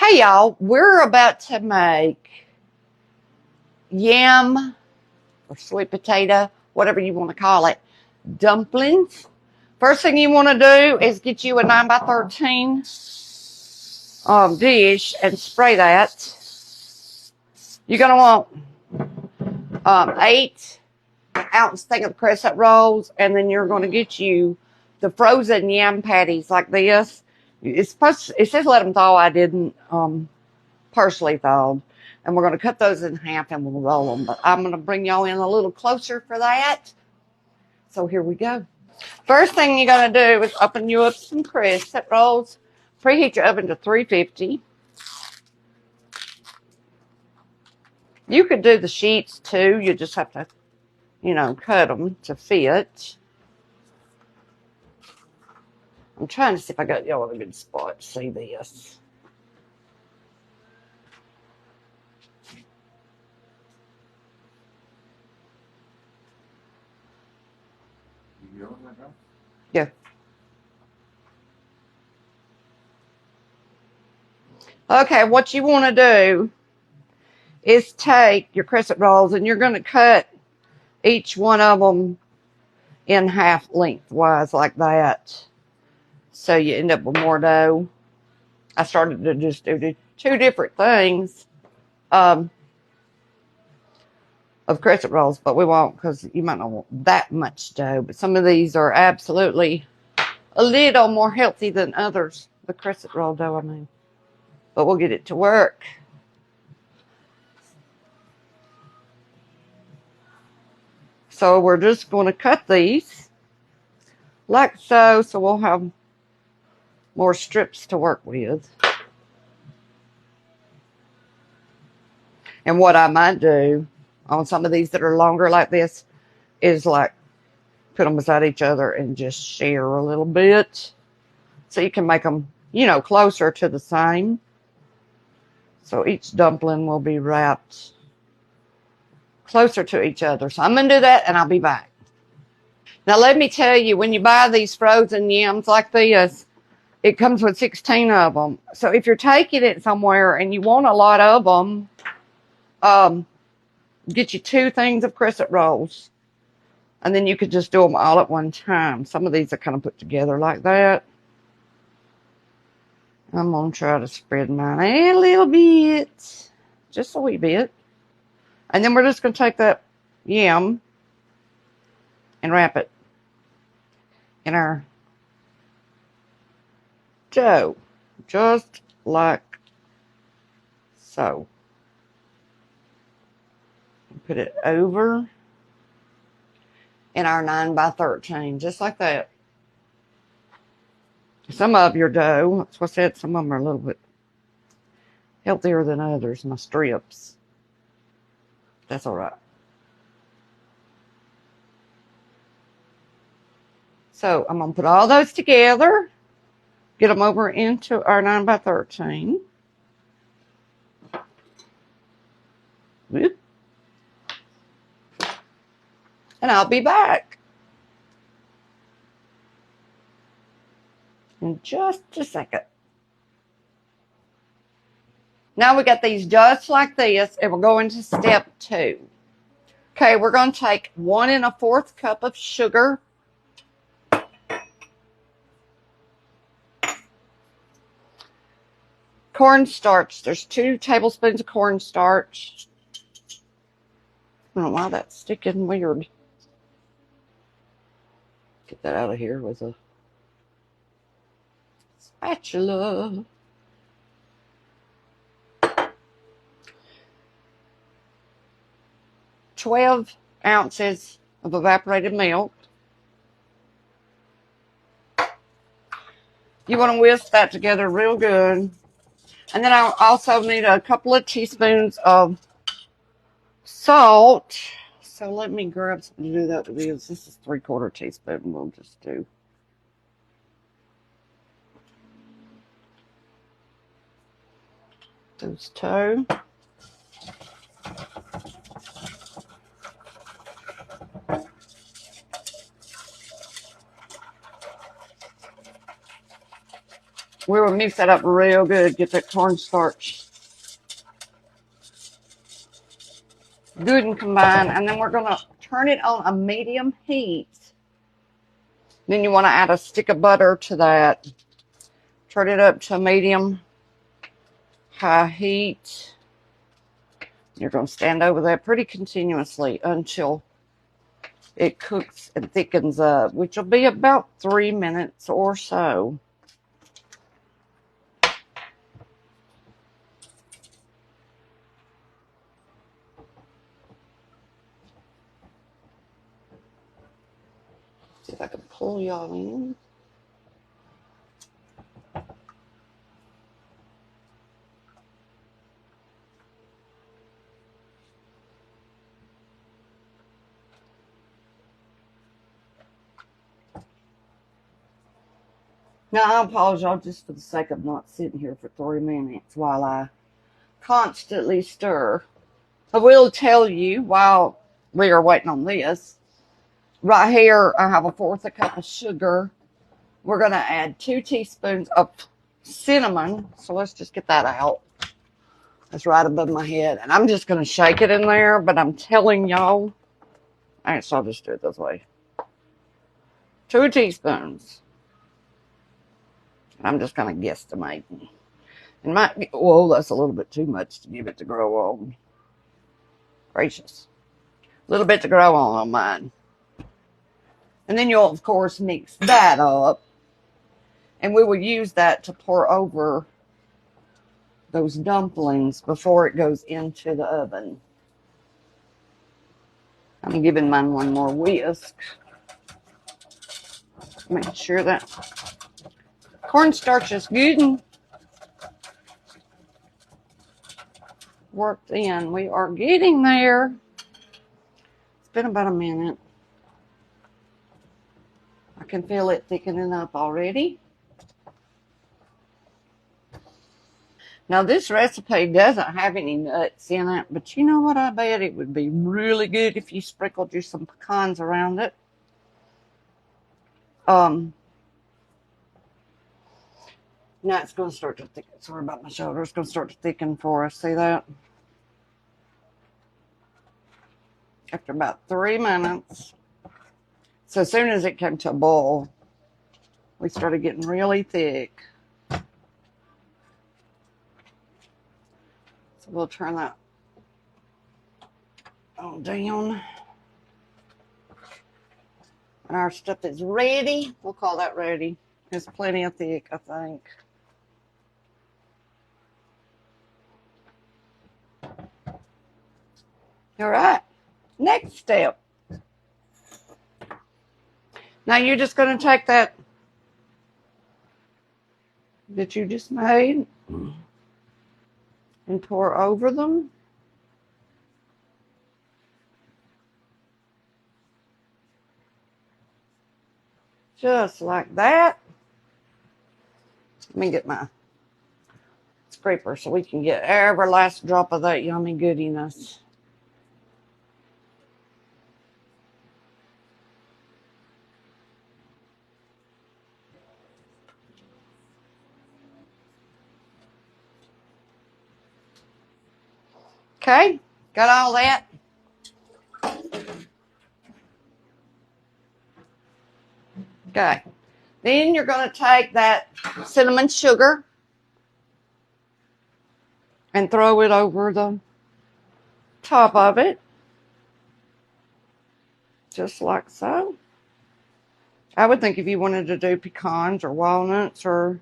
Hey y'all, we're about to make yam or sweet potato, whatever you want to call it, dumplings. First thing you want to do is get you a 9x13 dish and spray that. You're going to want 8-ounce thing of Crescent rolls, and then you're going to get you the frozen yam patties like this. It says let them thaw. I didn't partially thawed, and we're going to cut those in half and we'll roll them, but I'm going to bring y'all in a little closer for that. So here we go. First thing you're going to do is open you up some Crescent rolls. Preheat your oven to 350. You could do the sheets too. You just have to, cut them to fit. I'm trying to see if I got y'all in a good spot to see this. Yeah. Okay, what you want to do is take your Crescent rolls and you're going to cut each one of them in half lengthwise like that. So you end up with more dough. I started to just do 2 different things of Crescent rolls, but we won't because you might not want that much dough. But some of these are absolutely a little more healthy than others. The Crescent roll dough, I mean. But we'll get it to work. So we're just going to cut these like so we'll have more strips to work with. And what I might do on some of these that are longer like this is like put them beside each other and just share a little bit so you can make them, closer to the same. So each dumpling will be wrapped closer to each other. So I'm going to do that and I'll be back. Now let me tell you, when you buy these frozen yams like this, it comes with 16 of them. So if you're taking it somewhere and you want a lot of them, get you 2 things of Crescent rolls. And then you could just do them all at one time. Some of these are kind of put together like that. I'm going to try to spread mine a little bit. Just a wee bit. And then we're just going to take that yam and wrap it in our dough. Just like so. Put it over in our 9x13, just like that. Some of your dough, that's what I said, some of them are a little bit healthier than others, my strips. That's all right. So I'm going to put all those together, get them over into our 9x13. Whoop. And I'll be back in just a second. Now we got these just like this, and we're going to step 2. Okay, we're going to take 1 1/4 cup of sugar. Cornstarch. There's 2 tablespoons of cornstarch. I don't know why that's sticking weird. Get that out of here with a spatula. 12 ounces of evaporated milk. You want to whisk that together real good. And then I also need a couple of teaspoons of salt. So let me grab something to do that with. This is 3/4 teaspoon. We'll just do. Those 2. We will mix that up real good. Get that cornstarch good and combined. And then we're going to turn it on a medium heat. Then you want to add a stick of butter to that. Turn it up to a medium high heat. You're going to stand over that pretty continuously until it cooks and thickens up, which will be about 3 minutes or so. See if I can pull y'all in. Now, I apologize just for the sake of not sitting here for 3 minutes while I constantly stir. I will tell you while we are waiting on this, right here I have 1/4 cup of sugar. We're going to add 2 teaspoons of cinnamon. So let's just get that out. That's right above my head. And I'm just going to shake it in there, but I'm telling y'all, I'll just do it this way. 2 teaspoons. I'm just kind of guesstimating. And that's a little bit too much to give it to grow on. Gracious. A little bit to grow on mine. And then you'll, of course, mix that up. And we will use that to pour over those dumplings before it goes into the oven. I'm giving mine one more whisk. Make sure that cornstarch is good and worked in. We are getting there. It's been about a minute. I can feel it thickening up already. Now, this recipe doesn't have any nuts in it, but you know what? I bet it would be really good if you sprinkled you some pecans around it. Now it's going to start to thicken. Sorry about my shoulder. It's going to start to thicken for us. See that? After about 3 minutes. So as soon as it came to a boil, we started getting really thick. So we'll turn that on down. And our stuff is ready. We'll call that ready. It's plenty of thick, I think. All right. Next step. Now you're just going to take that you just made and pour over them. Just like that. Let me get my scraper so we can get every last drop of that yummy goodiness. Okay, got all that. Okay, then you're going to take that cinnamon sugar and throw it over the top of it, just like so. I would think if you wanted to do pecans or walnuts or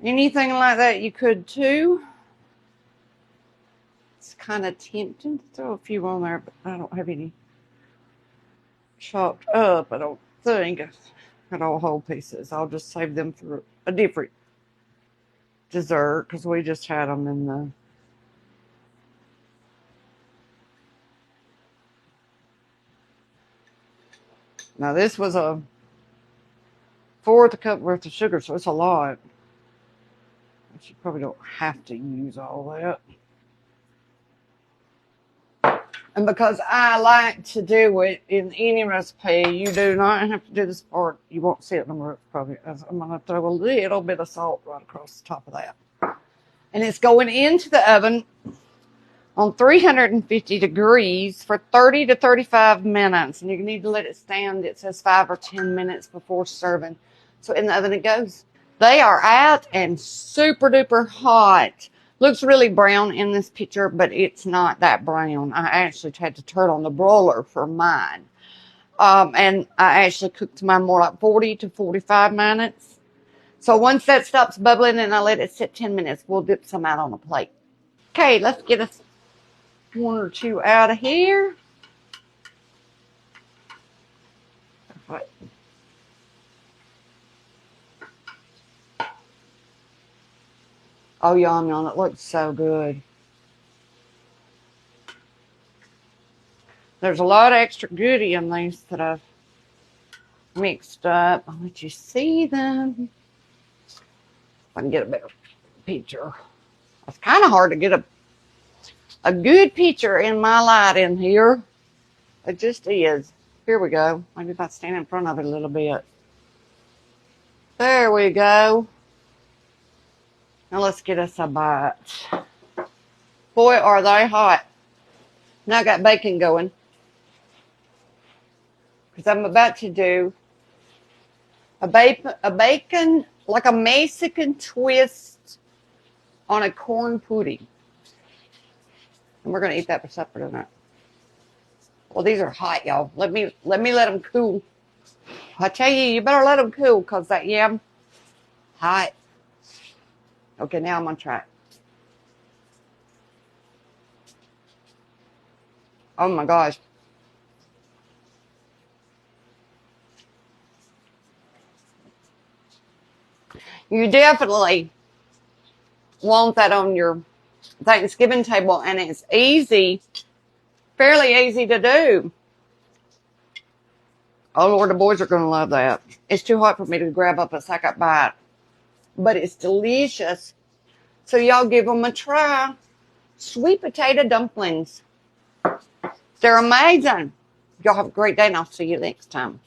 anything like that, you could too. It's kind of tempting to throw a few on there, but I don't have any chopped up, I don't think. I got all whole pieces. I'll just save them for a different dessert because we just had them in the... Now this was a 1/4 cup worth of sugar, so it's a lot. But you probably don't have to use all that. And because I like to do it in any recipe, you do not have to do this part. You won't see it no probably. I'm going to throw a little bit of salt right across the top of that. And it's going into the oven on 350 degrees for 30 to 35 minutes. And you need to let it stand. It says 5 or 10 minutes before serving. So in the oven it goes. They are out and super duper hot. Looks really brown in this picture, but it's not that brown. I actually had to turn on the broiler for mine. And I actually cooked mine more like 40 to 45 minutes. So once that stops bubbling and I let it sit 10 minutes, we'll dip some out on a plate. Okay, let's get us one or two out of here. Right. Oh, yum, yum. It looks so good. There's a lot of extra goodie in these that I've mixed up. I'll let you see them. If I can get a better picture. It's kind of hard to get a good picture in my light in here. It just is. Here we go. Maybe if I stand in front of it a little bit. There we go. Now let's get us a bite. Boy, are they hot. Now I got bacon going. Because I'm about to do a bacon, like a Mexican twist on a corn pudding. And we're going to eat that for supper tonight. Well, these are hot, y'all. Let me let them cool. I tell you, you better let them cool because that yam, hot. Okay, now I'm going to try it. Oh, my gosh. You definitely want that on your Thanksgiving table, and it's easy, fairly easy to do. Oh, Lord, the boys are going to love that. It's too hot for me to grab up a second bite, but it's delicious. So y'all give them a try. Sweet potato dumplings. They're amazing. Y'all have a great day, and I'll see you next time.